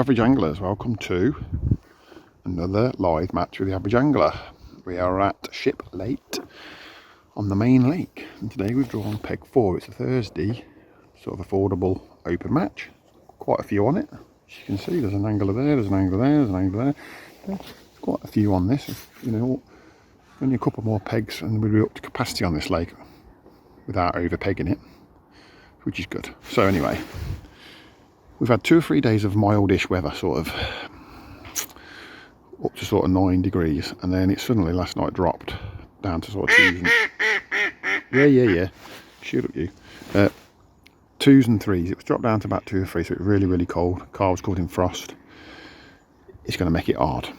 average anglers, welcome to another live match with the average angler. We are at Shiplate on the main lake, and today we've drawn peg 4. It's a Thursday, sort of affordable open match. Quite a few on it. As you can see, there's an angler there, there's an angler there, there's an angler there. There's quite a few on this. You know, only a couple more pegs and we'll be up to capacity on this lake without over pegging it, which is good. So anyway, we've had 2 or 3 days of mildish weather, sort of up to sort of 9 degrees, and then it suddenly last night dropped down to sort of 2s and yeah, shoot up you, 2s and 3s. It was dropped down to about 2 or 3, so it was really cold. Car was caught in frost. It's going to make it hard.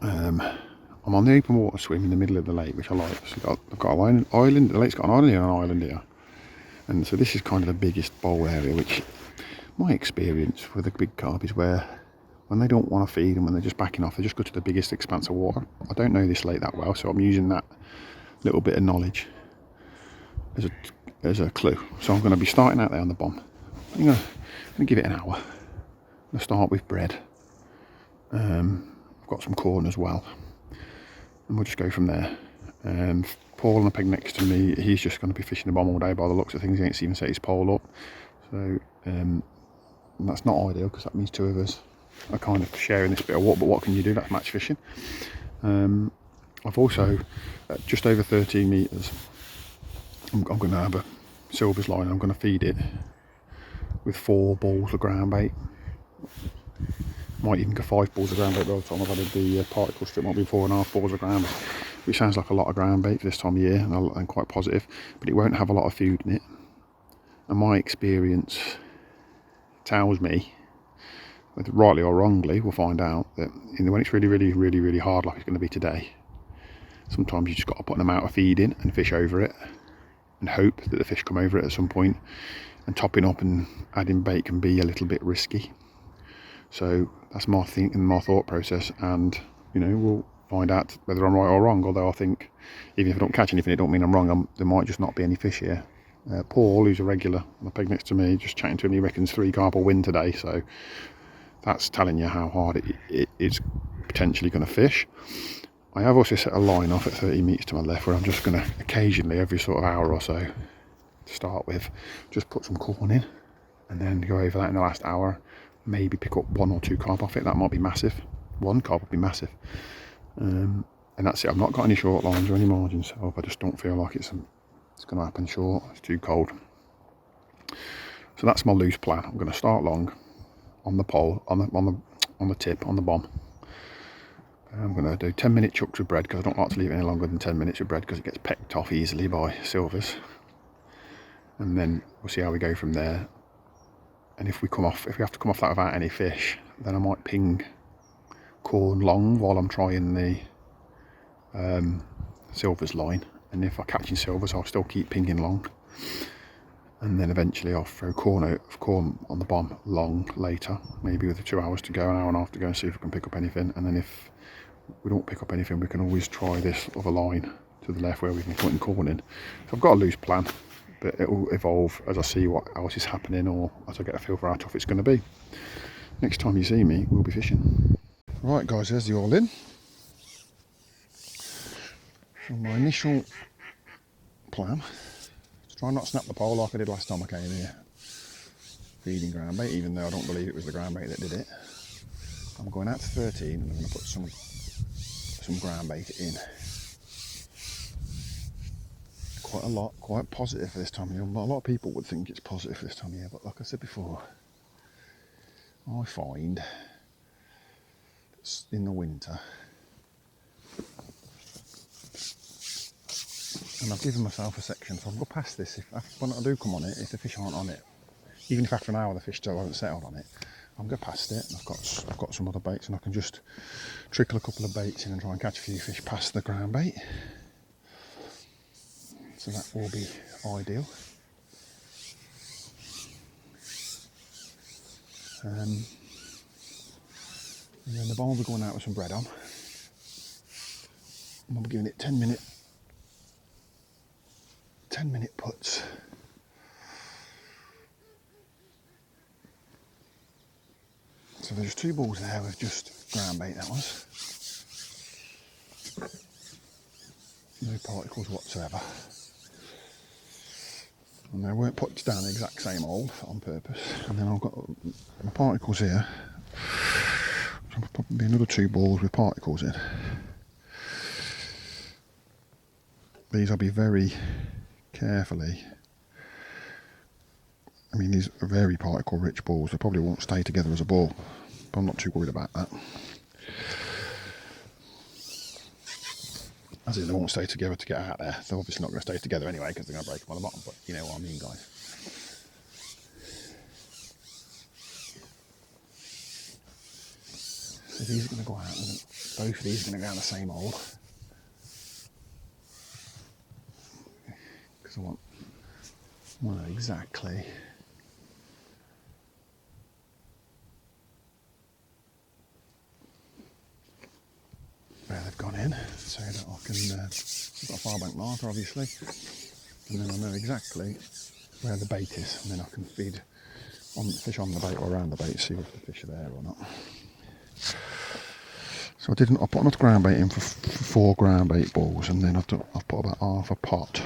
I'm on the open water swim in the middle of the lake, which I like. So I've got an island. The lake's got an island here and an island here, and so this is kind of the biggest bowl area, which my experience with the big carp is where when they don't want to feed and when they're just backing off, they just go to the biggest expanse of water. I don't know this lake that well, so I'm using that little bit of knowledge as a clue. So I'm going to be starting out there on the bomb. I'm going to give it an hour. I'm going to start with bread. I've got some corn as well, and we'll just go from there. Paul on the peg next to me, he's just going to be fishing the bomb all day by the looks of things. He ain't even set his pole up, so that's not ideal because that means 2 of us are kind of sharing this bit of water. But what can you do? That's match fishing. I've also just over 13 metres. I'm going to have a silver's line. I'm going to feed it with 4 balls of ground bait. Might even go 5 balls of ground bait by the time I've added the particle strip. Might be 4.5 balls of ground bait, which sounds like a lot of ground bait for this time of year, and I'm quite positive, but it won't have a lot of food in it. And my experience tells me, whether rightly or wrongly, we'll find out, that when it's really hard like it's going to be today, sometimes you just got to put an amount of feed in and fish over it and hope that the fish come over it at some point. And topping up and adding bait can be a little bit risky. So that's my thinking, my thought process, and you know, we'll find out whether I'm right or wrong. Although I think even if I don't catch anything, it don't mean I'm wrong. There might just not be any fish here. Paul, who's a regular on the peg next to me, just chatting to him, he reckons 3 carp will win today, so that's telling you how hard it is potentially going to fish. I have also set a line off at 30 metres to my left, where I'm just going to occasionally, every sort of hour or so, to start with, just put some corn in and then go over that in the last hour, maybe pick up 1 or 2 carp off it. That might be massive. 1 carp would be massive. And that's it. I've not got any short lines or any margins set up. I just don't feel like it's going to happen short. It's too cold. So that's my loose plan. I'm going to start long on the pole, on the tip, on the bomb. I'm going to do 10-minute chucks with bread, because I don't like to leave it any longer than 10 minutes with bread, because it gets pecked off easily by silvers. And then we'll see how we go from there. And if we have to come off that without any fish, then I might ping corn long while I'm trying the silvers line. And if I'm catching silvers, I'll still keep pinging long. And then eventually I'll throw corn on the bomb long later, maybe with 2 hours to go, an hour and a half to go, and see if we can pick up anything. And then if we don't pick up anything, we can always try this other line to the left where we can put in corn in. So I've got a loose plan, but it will evolve as I see what else is happening, or as I get a feel for how tough it's going to be. Next time you see me, we'll be fishing. Right guys, there's the all in. So my initial plan, try not to snap the pole like I did last time I came here feeding ground bait, even though I don't believe it was the ground bait that did it. I'm going out to 13 and I'm going to put some ground bait in. Quite a lot, quite positive for this time of year. A lot of people would think it's positive for this time of year, but like I said before, I find in the winter, and I've given myself a section, so I'll go past this when I do come on it. If the fish aren't on it, even if after an hour the fish still haven't settled on it, I'll go past it, and I've got some other baits, and I can just trickle a couple of baits in and try and catch a few fish past the ground bait. So that will be ideal. And then the bomb will be going out with some bread on. And I'll be giving it 10-minute minute puts. So there's 2 balls there with just ground bait, that was. No particles whatsoever. And they weren't put down the exact same hole on purpose. And then I've got my particles here. So probably another 2 balls with particles in. These I'll be very carefully. I mean, these are very particle rich balls. They probably won't stay together as a ball, but I'm not too worried about that. As in, they won't stay together to get out there. They're obviously not going to stay together anyway because they're going to break them on the bottom, but you know what I mean, guys. So these are going to go out, and both of these are going to go down the same hole. Because I want to know exactly where they've gone in, so that I can, I've got a far bank marker obviously, and then I know exactly where the bait is, and then I can feed fish on the bait or around the bait, see if the fish are there or not. So I put enough ground bait in for 4 ground bait balls, and then I've put about half a pot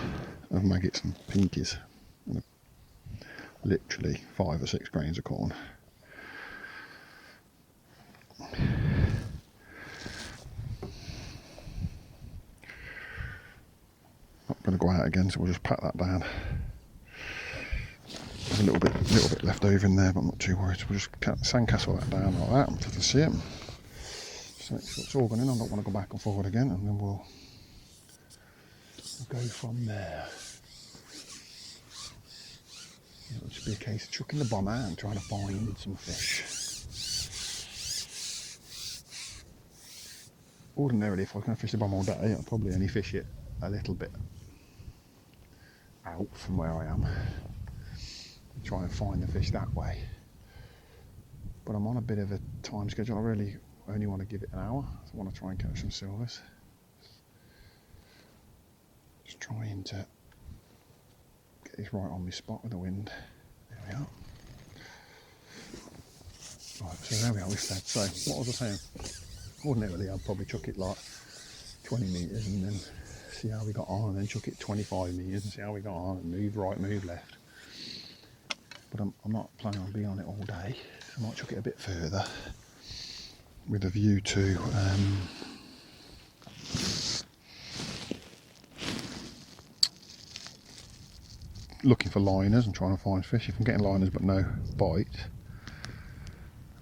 of maggots and pinkies, and literally 5 or 6 grains of corn. Not going to go out again, so we'll just pat that down. There's a little bit left over in there, but I'm not too worried. So we'll just sandcastle that down like that until I see it. So it's all gone in. I don't want to go back and forward again, and then we'll go from there. It'll just be a case of chucking the bomb out and trying to find some fish. Ordinarily, if I was going to fish the bomb all day, I'd probably only fish it a little bit out from where I am. Try and find the fish that way. But I'm on a bit of a time schedule. I really only want to give it an hour. I want to try and catch some silvers. Just trying to get this right on my spot with the wind. There we are. Right, so there we are, we've fed. So what was I saying? Ordinarily I'd probably chuck it like 20 metres and then see how we got on, and then chuck it 25 metres and see how we got on, and move right, move left. But I'm not planning on being on it all day. I might chuck it a bit further with a view to looking for liners and trying to find fish. If I'm getting liners but no bite,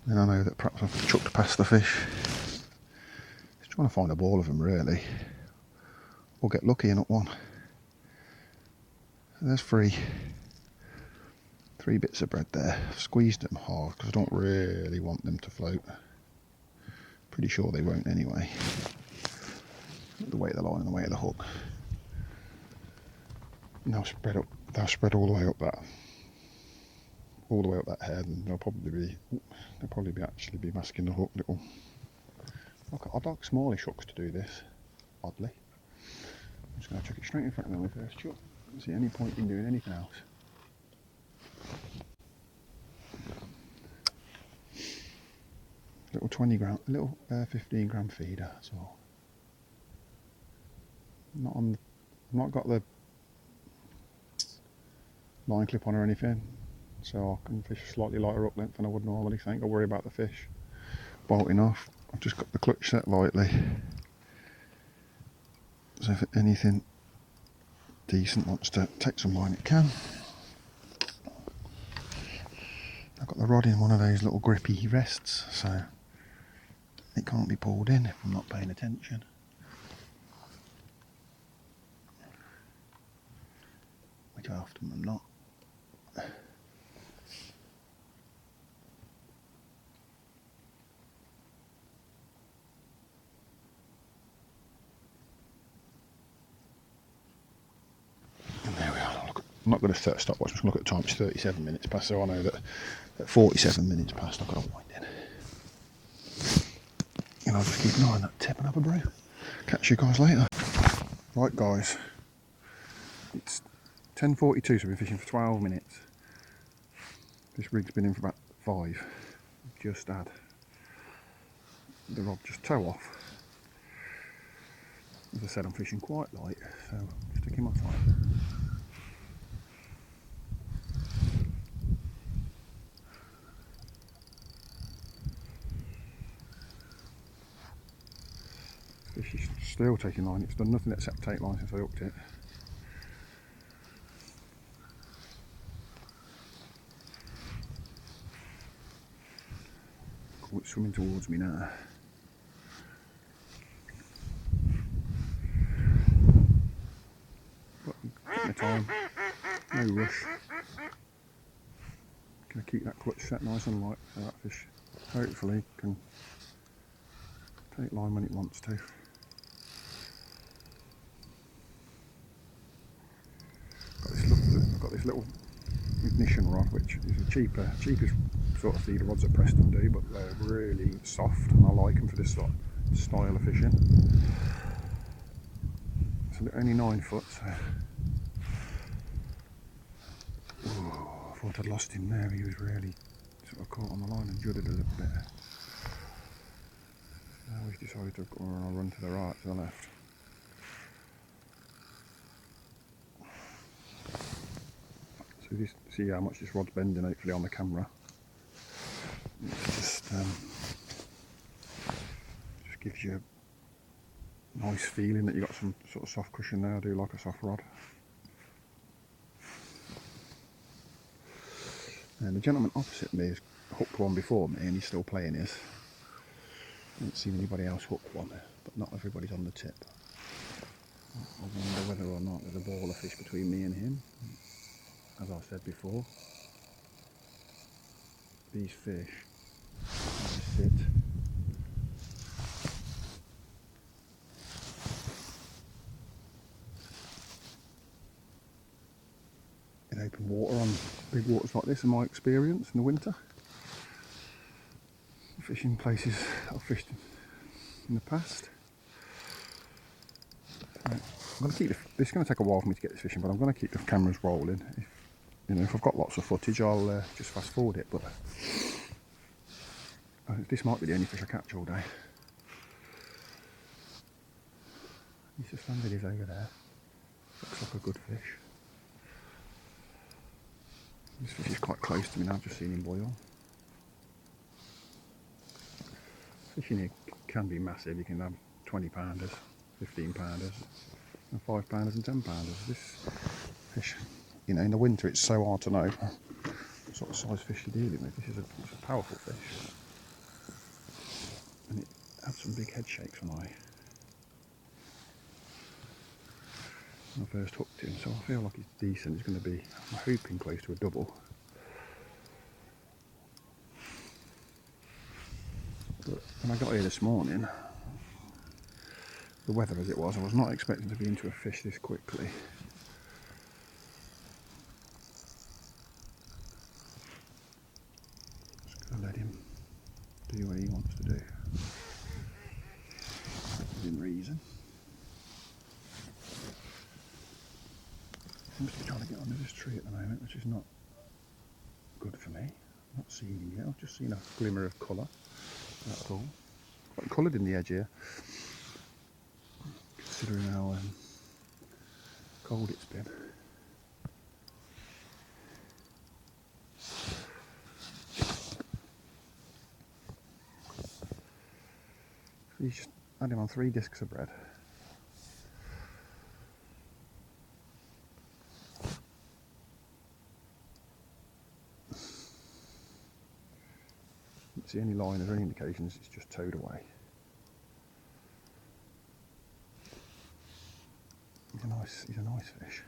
then I know that perhaps I've chucked past the fish. Just trying to find a ball of them really, or get lucky and up one. So there's 3 bits of bread there. I've squeezed them hard because I don't really want them to float. Pretty sure they won't anyway. The weight of the line and the weight of the hook. And they'll spread all the way up that head, and they'll probably be masking the hook little. Look, I'd like smallish hooks to do this, oddly. I'm just going to chuck it straight in front of them with first chuck. I don't see any point in doing anything else. Little 20 gram, little 15 gram feeder, that's all. I've not got the line clip on or anything, so I can fish slightly lighter up length than I would normally. So I ain't got to worry about the fish bolting off. I've just got the clutch set lightly, so if anything decent wants to take some line, it can. I've got the rod in one of those little grippy rests, so it can't be pulled in if I'm not paying attention. Which I often am not. And there we are. I'm not going to set a stopwatch, I'm just going to look at the time. It's 37 minutes past, so I know that at 47 minutes past I've got to wind in. And I'll just keep an eye on that tip and have a brew. Catch you guys later. Right guys, it's 10:42, so we've been fishing for 12 minutes. This rig's been in for about 5. Just had the rod just toe off. As I said, I'm fishing quite light, so just taking my time. Fish is still taking line. It's done nothing except take line since I hooked it. Oh, it's swimming towards me now. But take my time, no rush. Gonna keep that clutch set nice and light so that fish hopefully can take line when it wants to. I've got this little ignition rod, which is the cheapest sort of feeder rods that Preston do, but they're really soft and I like them for this sort of style of fishing. It's only 9 foot, so I thought I'd lost him there. He was really sort of caught on the line and judded a little bit. Now he's decided to run to the right, to the left. So see how much this rod's bending hopefully on the camera. It just gives you a nice feeling that you've got some sort of soft cushion there. I do like a soft rod. And the gentleman opposite me has hooked one before me and he's still playing his. I haven't seen anybody else hook one, but not everybody's on the tip. I wonder whether or not there's a ball of fish between me and him. As I said before, these fish sit in open water on big waters like this in my experience in the winter. Fishing places I've fished in the past. Right. I'm going to keep this is going to take a while for me to get this fishing, but I'm going to keep the cameras rolling. If I've got lots of footage, I'll just fast forward it. But this might be the only fish I catch all day. He's just landed his over there. Looks like a good fish. This fish is quite close to me now. I've just seen him boil. Fishing here can be massive. You can have 20 pounders, 15 pounders, and 5 pounders and 10 pounders. This fish, in the winter it's so hard to know what sort of size fish you're dealing with. This is a powerful fish, and it had some big head shakes when I first hooked him. So I feel like he's decent. He's going to be, I'm hoping, close to a double. But when I got here this morning, the weather as it was, I was not expecting to be into a fish this quickly. Just going to let him do what he wants to do, within reason. Seems to be trying to get under this tree at the moment, which is not good for me. I'm not seeing him yet. I've just seen a glimmer of colour. That's all. Quite coloured in the edge here, considering how cold it's been. He's just had him on 3 discs of bread. Don't see any line or any indications, it's just towed away. He's a nice fish.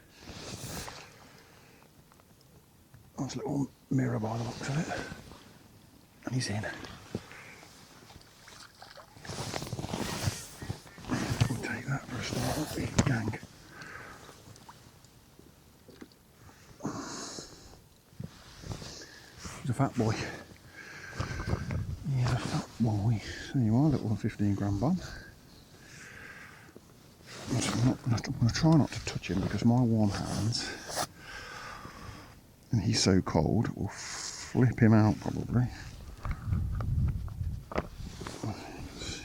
Nice little mirror by the looks of it. And he's in. We'll take that for a start, won't we, gang? He's a fat boy. He's a fat boy. There you are, little 15-gram bomb. I'm going to try not to touch him because my warm hands, and he's so cold, will flip him out probably. Let's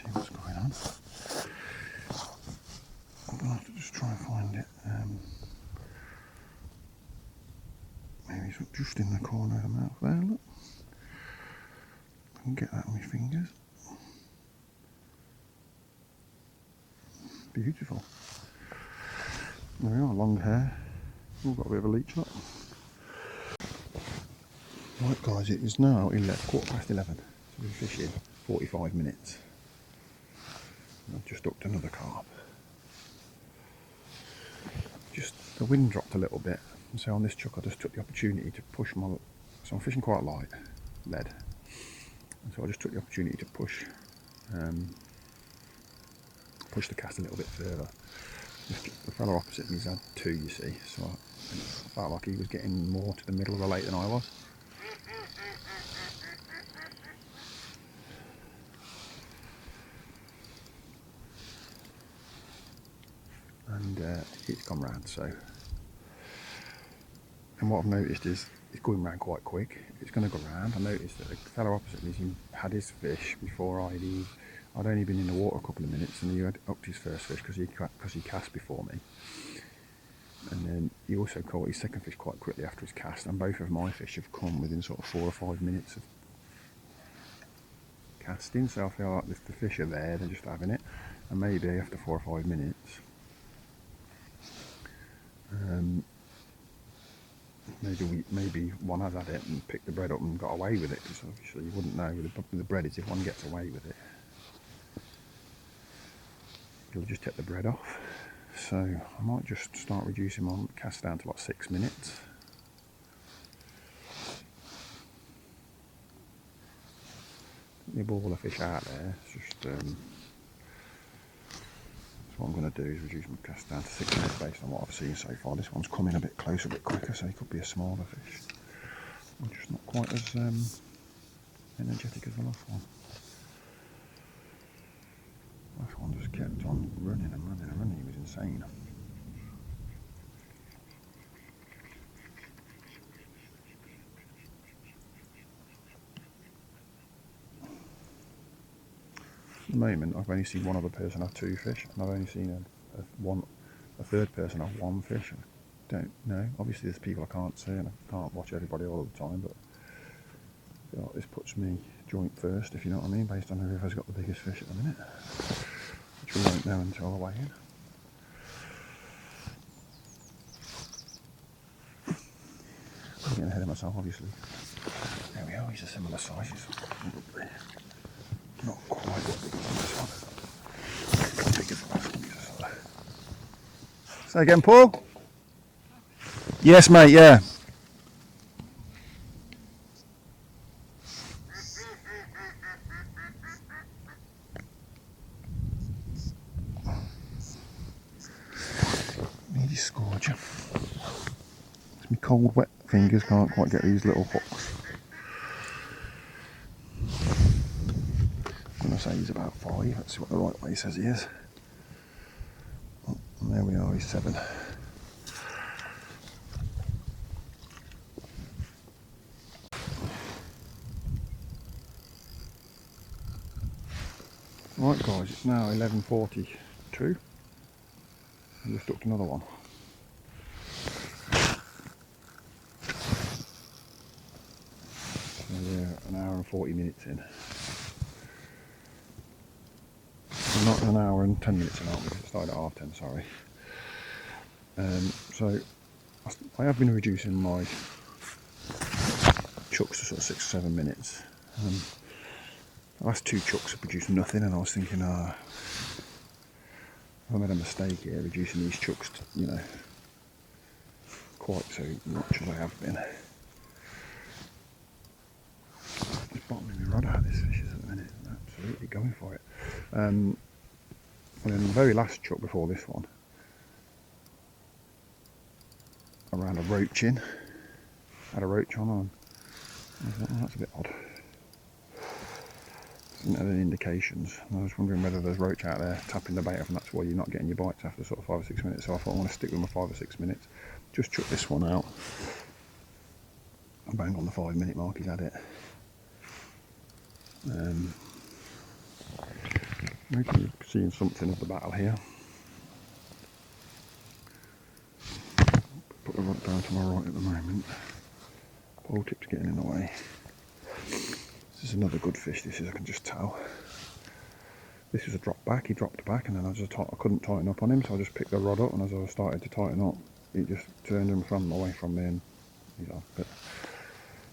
just in the corner of the mouth there, look. I can get that on my fingers. Beautiful. There we are, long hair. We've got a bit of a leech, look. Right guys, it is now 11:15. So we're fishing 45 minutes. I've just hooked another carp. Just the wind dropped a little bit, and so on this chuck I just took the opportunity to push my. So I'm fishing quite light lead, and so I just took the opportunity to push the cast a little bit further. The fellow opposite me's had 2, you see, so I felt like he was getting more to the middle of the lake than I was. And it's gone round, so. And what I've noticed is it's going round quite quick. It's going to go round. I noticed that the fellow opposite me had his fish before I'd only been in the water a couple of minutes, and he had hooked his first fish because he cast before me. And then he also caught his second fish quite quickly after his cast, and both of my fish have come within sort of 4 or 5 minutes of casting. So I feel like if the fish are there, they're just having it, and maybe after 4 or 5 minutes, maybe one has had it and picked the bread up and got away with it, because obviously you wouldn't know with the bread is if one gets away with it, you'll just take the bread off. So I might just start reducing my cast down to like 6 minutes. You ball of fish out there. It's just so what I'm going to do is reduce my cast down to 6 minutes based on what I've seen so far. This one's coming a bit closer, a bit quicker, so it could be a smaller fish. I'm just not quite as energetic as the last one. Last one just kept on running and running and running. He was insane. At the moment, I've only seen one other person have 2 fish, and I've only seen a third person have 1 fish. I don't know. Obviously, there's people I can't see, and I can't watch everybody all the time, but I feel like this puts me joint first, if you know what I mean, based on whoever's got the biggest fish at the minute, which we won't know until I weigh in. I'm getting ahead of myself, obviously. There we are, he's a similar size. He's probably not quite as big as this one. Not big as the last one. Say again, Paul? Yes, mate, yeah. Nearly scored you. My cold, wet fingers can't quite get these little hooks. I'm going to say he's about 5. Let's see what the right way says he is. Oh, and there we are, he's 7. Right guys, it's now 11:42. I just hooked another one. So we're an hour and 40 minutes in. We're not an hour and 10 minutes in, aren't we? Because it started at 10:30, sorry. So I have been reducing my chucks to sort of 6 or 7 minutes. The last 2 chucks have produced nothing, and I was thinking, I made a mistake here, reducing these chucks to, you know, quite so much as I have been. Just bottoming my rod out of this fish at the minute, absolutely going for it. And then the very last chuck before this one, I ran a roach in, had a roach on, I thought, oh, that's a bit odd. Didn't have any indications. I was wondering whether there's roach out there tapping the bait off, and that's why you're not getting your bites after sort of 5 or 6 minutes. So I thought I want to stick with my 5 or 6 minutes. Just chuck this one out. And bang on the 5 minute mark, he's had it. Maybe you're seeing something of the battle here. Put the rod down to my right at the moment. Pole tip's getting in the way. This is another good fish, this is, I can just tell. This was a drop back, he dropped back, and then I couldn't tighten up on him, so I just picked the rod up, and as I started to tighten up, he just turned him away from me, and he's off. But,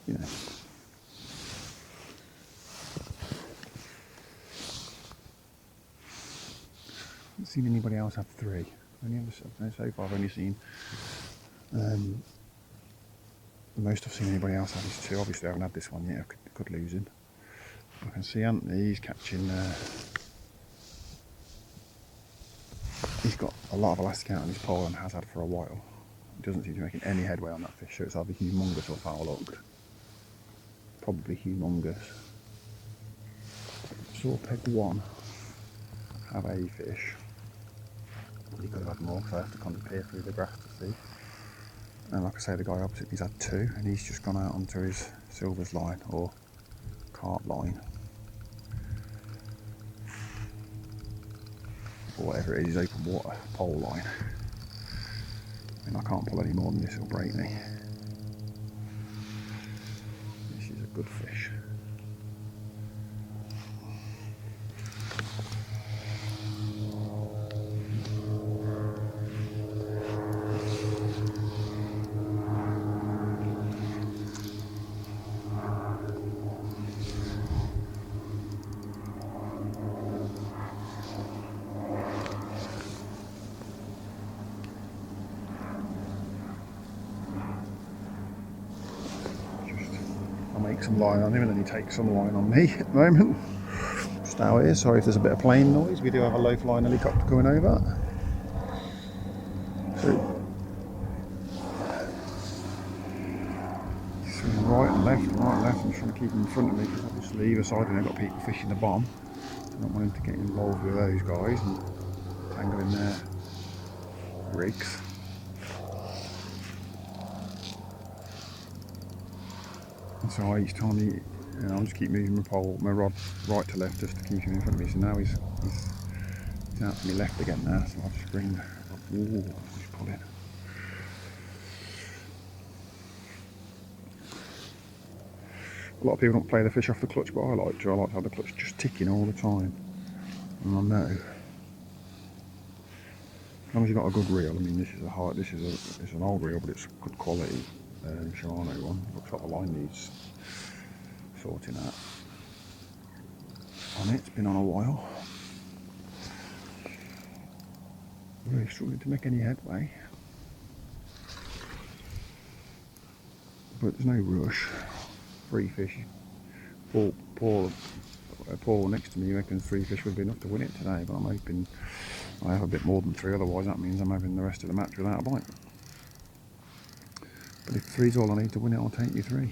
you know. I haven't seen anybody else have 3. So far I've only seen, the most I've seen anybody else have is 2. Obviously I haven't had this one yet, I could lose him. I can see Anthony, he's catching, he's got a lot of elastic out on his pole and has had for a while. He doesn't seem to be making any headway on that fish, so it's either humongous or foul hooked. Probably humongous. Saw peg 1 have a fish. He could have had more, because I have to kind of peer through the grass to see. And like I say, the guy opposite me's had 2, and he's just gone out onto his silvers line, or carp line, or whatever it is, his open water pole line. I mean, I can't pull any more than this, it'll break me. This is a good fish. I'll make some line on him and then he takes some line on me at the moment. Just out here, sorry if there's a bit of plane noise, we do have a low flying helicopter going over. So, swinging right and left, I'm trying to keep him in front of me because obviously either side and I've got people fishing the bomb. I don't want him to get involved with those guys and tangle in their rigs. And so each time I'll just keep moving my rod right to left just to keep him in front of me. So now he's out to my left again now, so I'll just bring, just pull in. A lot of people don't play the fish off the clutch, but I like to. I like to have the clutch just ticking all the time. And I know, as long as you've got a good reel. I mean, this is an old reel, but it's good quality. Shimano one. Looks like the line needs sorting out on it. It's been on a while. Really struggling to make any headway, but there's no rush. 3 fish. Paul next to me reckons 3 fish would be enough to win it today, but I'm hoping I have a bit more than 3, otherwise that means I'm having the rest of the match without a bite. But if 3's all I need to win it, I'll take you 3.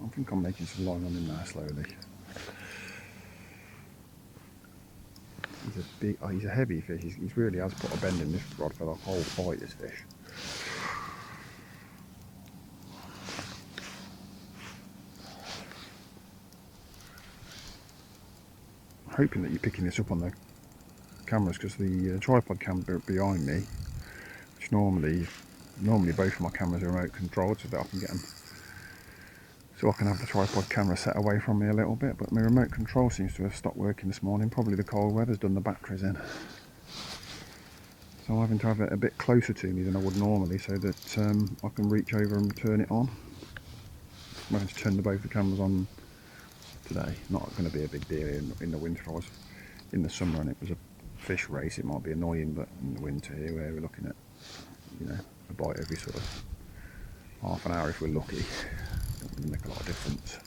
I think I'm making some line on him now slowly. He's a heavy fish. He really has put a bend in this rod for the whole fight, this fish. I'm hoping that you're picking this up on the cameras, because the tripod camera behind me, which normally both of my cameras are remote controlled, so that I can get them, so I can have the tripod camera set away from me a little bit, but my remote control seems to have stopped working this morning. Probably the cold weather's done the batteries in. So I'm having to have it a bit closer to me than I would normally, so that I can reach over and turn it on. I'm having to turn both the cameras on today. Not going to be a big deal in the winter. I was in the summer and it was a fish race, it might be annoying, but in the winter here where we're looking at, a bite every sort of half an hour if we're lucky, it doesn't make a lot of difference.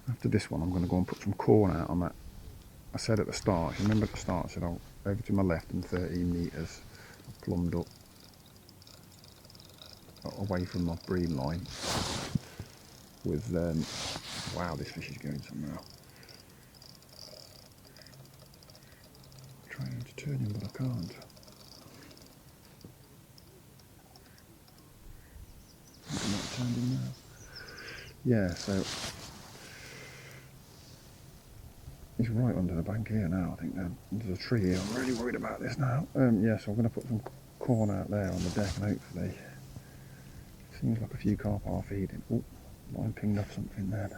After this one I'm going to go and put some corn out on that. I said at the start, remember at the start I said over to my left and 13 metres I plumbed up away from my bream line with wow, this fish is going somewhere. Trying to turn him, but I can't. I'm not turned him now. Yeah, so he's right under the bank here now. I think there's a tree here. I'm really worried about this now. Yeah, so I'm going to put some corn out there on the deck, and hopefully, seems like a few carp are feeding. Oh, line pinged up something then.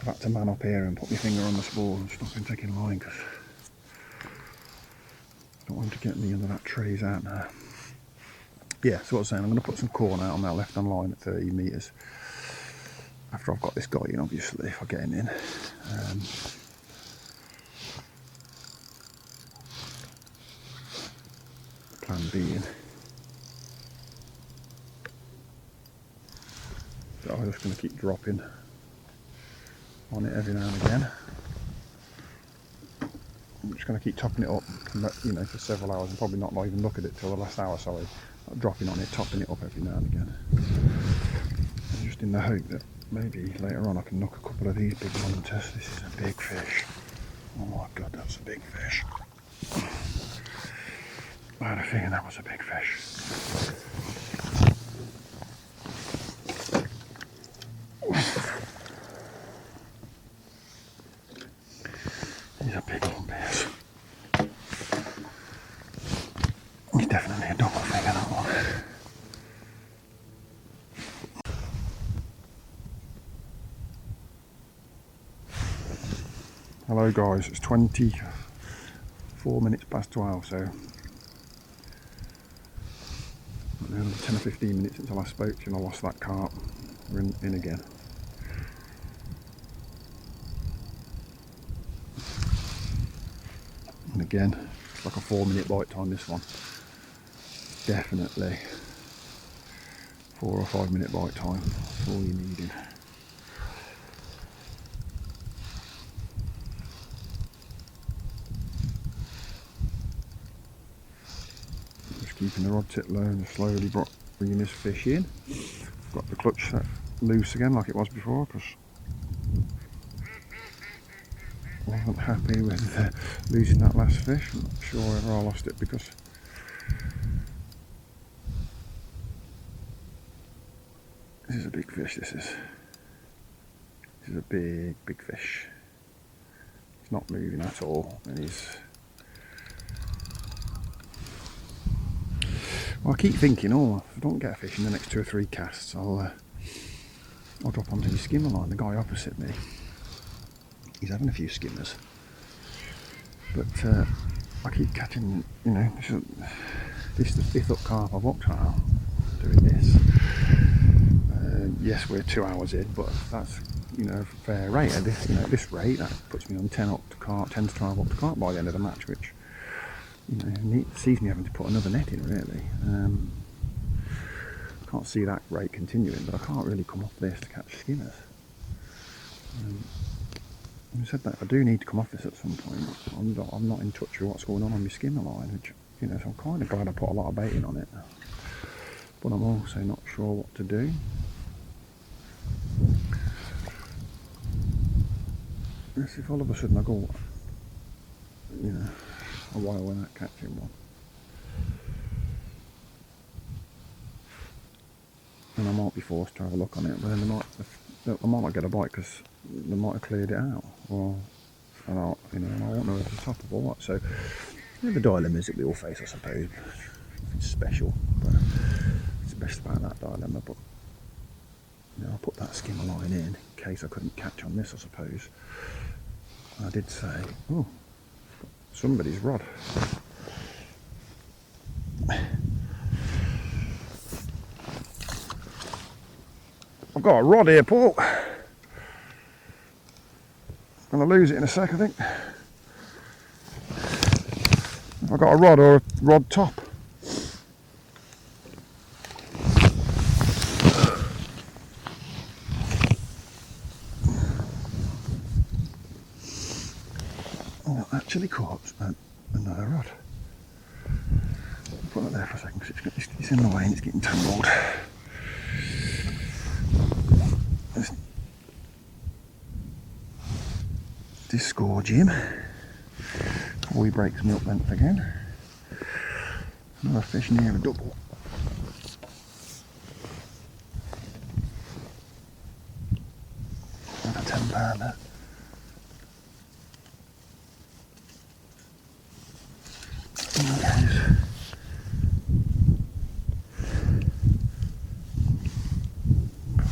I've had to man up here and put my finger on the spool and stop him taking line because I don't want him to get me under that trees out now. Yeah, so what I was saying, I'm going to put some corn out on that left hand line at 30 metres after I've got this guy in, obviously, if I get him in. Plan being that I'm just going to keep dropping on it every now and again. I'm just going to keep topping it up, you know, for several hours and probably not even look at it till the last hour, sorry. Dropping on it, topping it up every now and again. And just in the hope that maybe later on I can knock a couple of these big munters. This is a big fish. Oh my god, that's a big fish. I had a feeling that was a big fish. He's a big old beast. He's definitely a double finger, that one. Hello guys, it's 24 minutes past 12, so 10 or 15 minutes since I last spoke to you and I lost that carp. We're in again. And again, it's like a 4-minute bite time, this one. Definitely 4 or 5 minute bite time. That's all you needed. Just keeping the rod tip low and slowly bringing this fish in. Got the clutch set loose again like it was before because I wasn't happy with losing that last fish. I'm not sure whether I lost it because this is a big fish, this is a big fish. He's not moving at all and he's... Well, I keep thinking, oh, if I don't get a fish in the next 2 or 3 casts, I'll drop onto the skimmer line. The guy opposite me, he's having a few skimmers, but I keep catching, you know, this is the 5th up carp I've looked at doing this. Yes, we're 2 hours in, but that's, you know, fair rate. At this, you know, at this rate, that puts me on 10 up to carp, 10 to 12 up to carp by the end of the match, which, you know, sees me having to put another net in, really. Can't see that rate continuing, but I can't really come off this to catch skimmers. Having said that, if I do need to come off this at some point, I'm not in touch with what's going on my skimmer line, which, you know, so I'm kind of glad I put a lot of bait in on it, but I'm also not sure what to do. Yes, if all of a sudden I go, you know, a while without catching one, and I might be forced to have a look on it, but then I might not get a bite because they might have cleared it out, or and I won't know if it's top or what. So the dilemmas that we all face, I suppose. Nothing special, but it's the best about that dilemma. But you know, I'll put that skimmer line in case I couldn't catch on this, I suppose. I did say, oh, somebody's rod. I've got a rod here, Paul. I'm going to lose it in a sec, I think. I've got a rod or a rod top. Oh, actually caught another rod. I'll put that there for a second because it's in the way and it's getting tangled. Disgorge him. before he breaks me up length again. Another fish near a double. And a 10-pounder.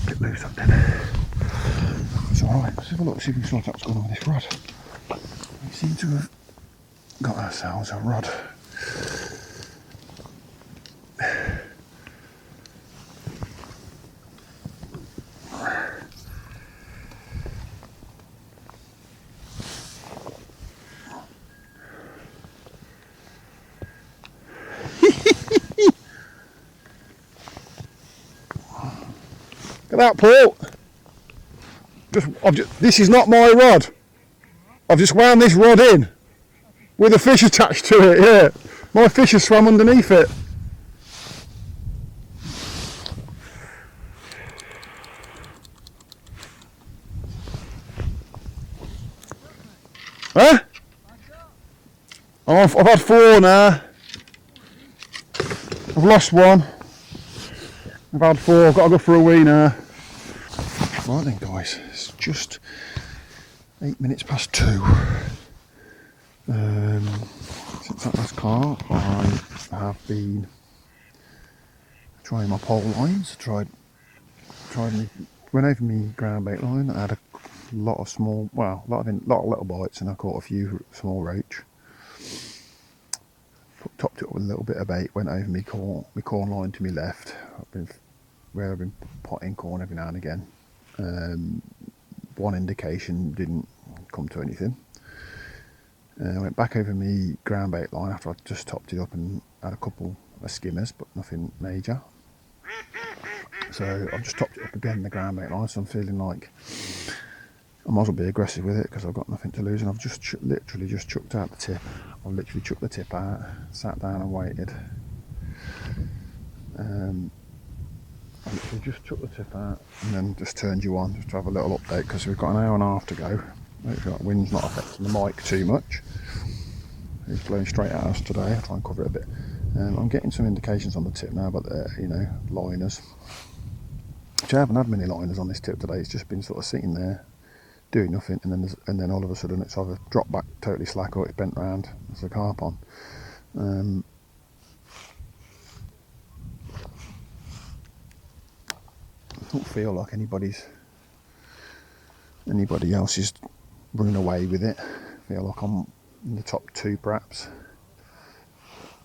Get loose up then. It's alright, let's have a look, see if we can sort out what's going on with this rod. We seem to have got ourselves a rod. Look at that, Paul. This is not my rod. I've just wound this rod in with a fish attached to it, yeah. My fish has swam underneath it. Huh? I've had 4 now. I've lost one. I've had 4, I've got to go for a wee now. Right then guys, it's just 8 minutes past 2. Since that last car, I have been trying my pole lines. Went over my ground bait line. I had a lot of small, well, a lot of little bites, and I caught a few small roach. Topped it up with a little bit of bait. Went over my corn line to my left. Where I've been potting corn every now and again. One indication didn't come to anything. I went back over my ground bait line after I just topped it up and had a couple of skimmers, but nothing major. So I've just topped it up again, the ground bait line, so I'm feeling like I might as well be aggressive with it because I've got nothing to lose, and I've just literally just chucked out the tip. I've literally chucked the tip out, sat down and waited. I literally just took the tip out and then just turned you on just to have a little update because we've got an hour and a half to go. Hopefully that wind's not affecting the mic too much. It's blowing straight at us today. I'll try and cover it a bit. I'm getting some indications on the tip now, but they're, liners. Which I haven't had many liners on this tip today. It's just been sort of sitting there doing nothing, and then all of a sudden it's either dropped back totally slack or it's bent round. There's a carp on. I don't feel like anybody else is running away with it. I feel like I'm in the top 2 perhaps.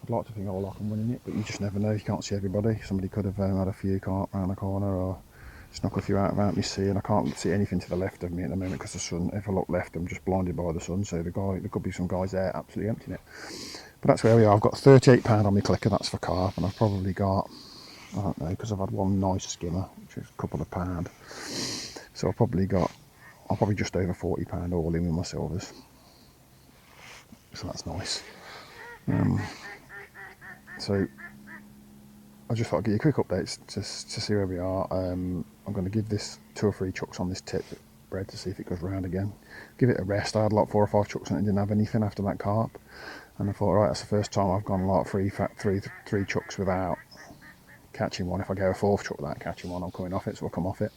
I'd like to think I'm winning it, but you just never know. You can't see everybody. Somebody could have had a few carp round the corner or snuck a few out without me seeing. I can't see anything to the left of me at the moment because the sun, if I look left, I'm just blinded by the sun. So there could be some guys there absolutely emptying it. But that's where we are. I've got £38 on my clicker, that's for carp, and I've probably got, I don't know, because I've had one nice skimmer, which is a couple of pound. So I'll probably just over £40 all in with my silvers. So that's nice. So I just thought I'd give you a quick update to see where we are. I'm going to give this 2 or 3 chucks on this tip bread to see if it goes round again. Give it a rest. I had like 4 or 5 chucks and it didn't have anything after that carp. And I thought, right, that's the first time I've gone like three chucks without catching one. If I go a 4th chuck without catching one, I'm coming off it, so I'll come off it.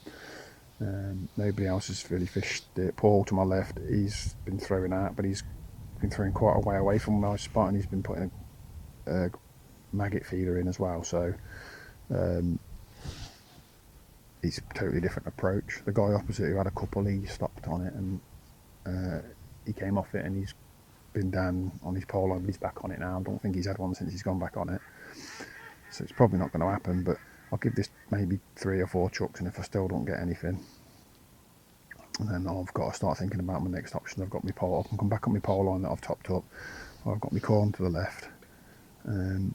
Nobody else has really fished it. Paul to my left, he's been throwing out, but he's been throwing quite a way away from my spot, and he's been putting a maggot feeder in as well, so it's a totally different approach. The guy opposite who had a couple, he stopped on it and he came off it, and he's been down on his pole line, but he's back on it now. I don't think he's had one since he's gone back on it, so it's probably not going to happen, but I'll give this maybe 3 or 4 chucks, and if I still don't get anything, and then I've got to start thinking about my next option. I've got my pole, I can come back on my pole line that I've topped up, I've got my corn to the left, and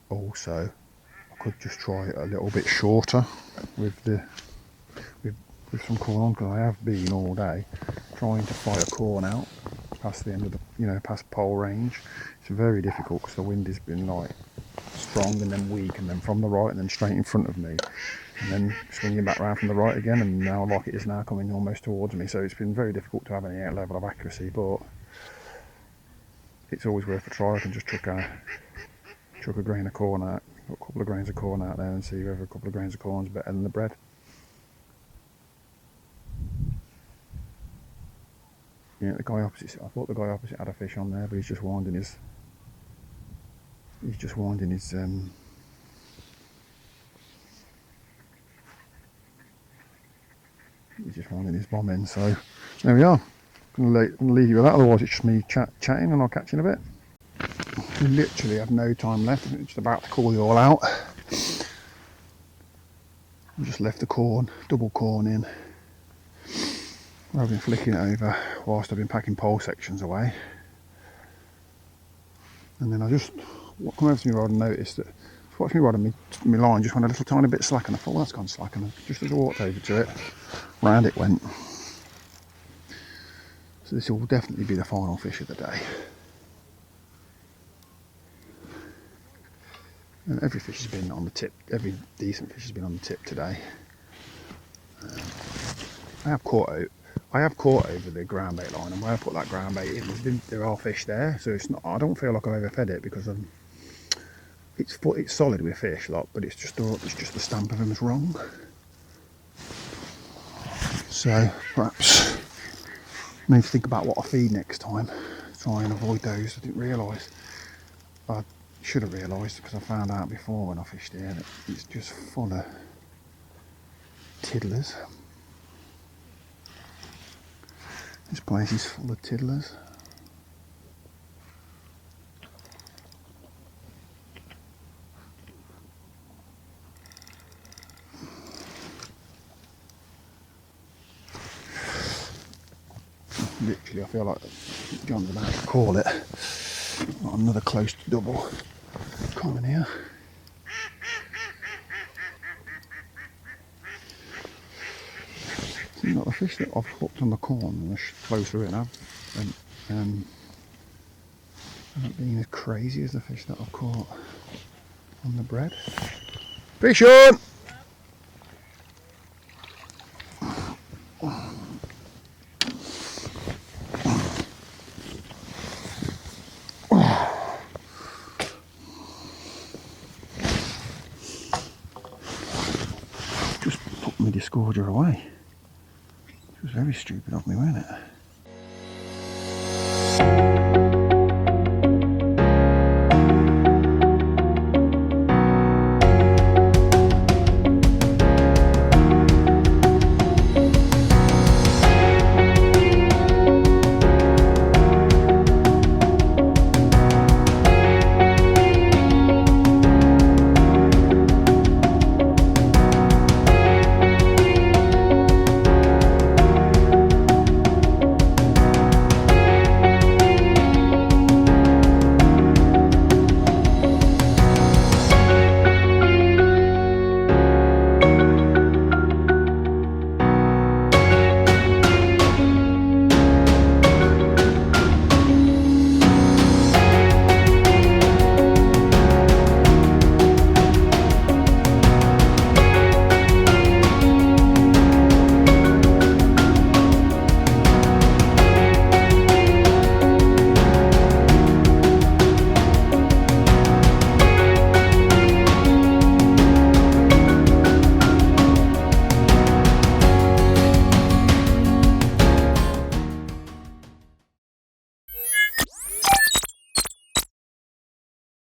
also I could just try it a little bit shorter with some corn on, because I have been all day trying to fire corn out past the end of the, past pole range. It's very difficult because the wind has been like strong and then weak, and then from the right and then straight in front of me, and then swinging back round from the right again, and now like it is now coming almost towards me. So it's been very difficult to have any level of accuracy, but it's always worth a try. I can just chuck a grain of corn out, a couple of grains of corn out there, and see whether a couple of grains of corn is better than the bread. Yeah, the guy opposite, I thought the guy opposite had a fish on there, but he's just winding his he's just winding his bomb in. So there we are. I'm going to leave you with that, otherwise it's just me chatting, and I'll catch you in a bit. We literally have no time left. I'm just about to call you all out. I just left the corn, double corn in. I've been flicking it over whilst I've been packing pole sections away. And then I just come over to my rod and noticed that watch me rod and my line just went a little tiny bit slack, and I thought, well, that's gone slack, and just as I walked over to it, round it went. So this will definitely be the final fish of the day. And every fish has been on the tip, every decent fish has been on the tip today. I have caught over the ground bait line, and where I put that ground bait in, there are fish there, so it's not. I don't feel like I've overfed it, because it's solid with fish, but it's just the stamp of them is wrong. So perhaps I need to think about what I feed next time. Try and avoid those. I didn't realise. I should have realised, because I found out before when I fished here that it's just full of tiddlers. This place is full of tiddlers. Literally, I feel like John's about to call it. Got another close to double coming here. See, like the fish that I've hooked on the corn and flow through it now, and haven't been as crazy as the fish that I've caught on the bread. Fish on! Just put my disgorger away. It was very stupid of me, wasn't it?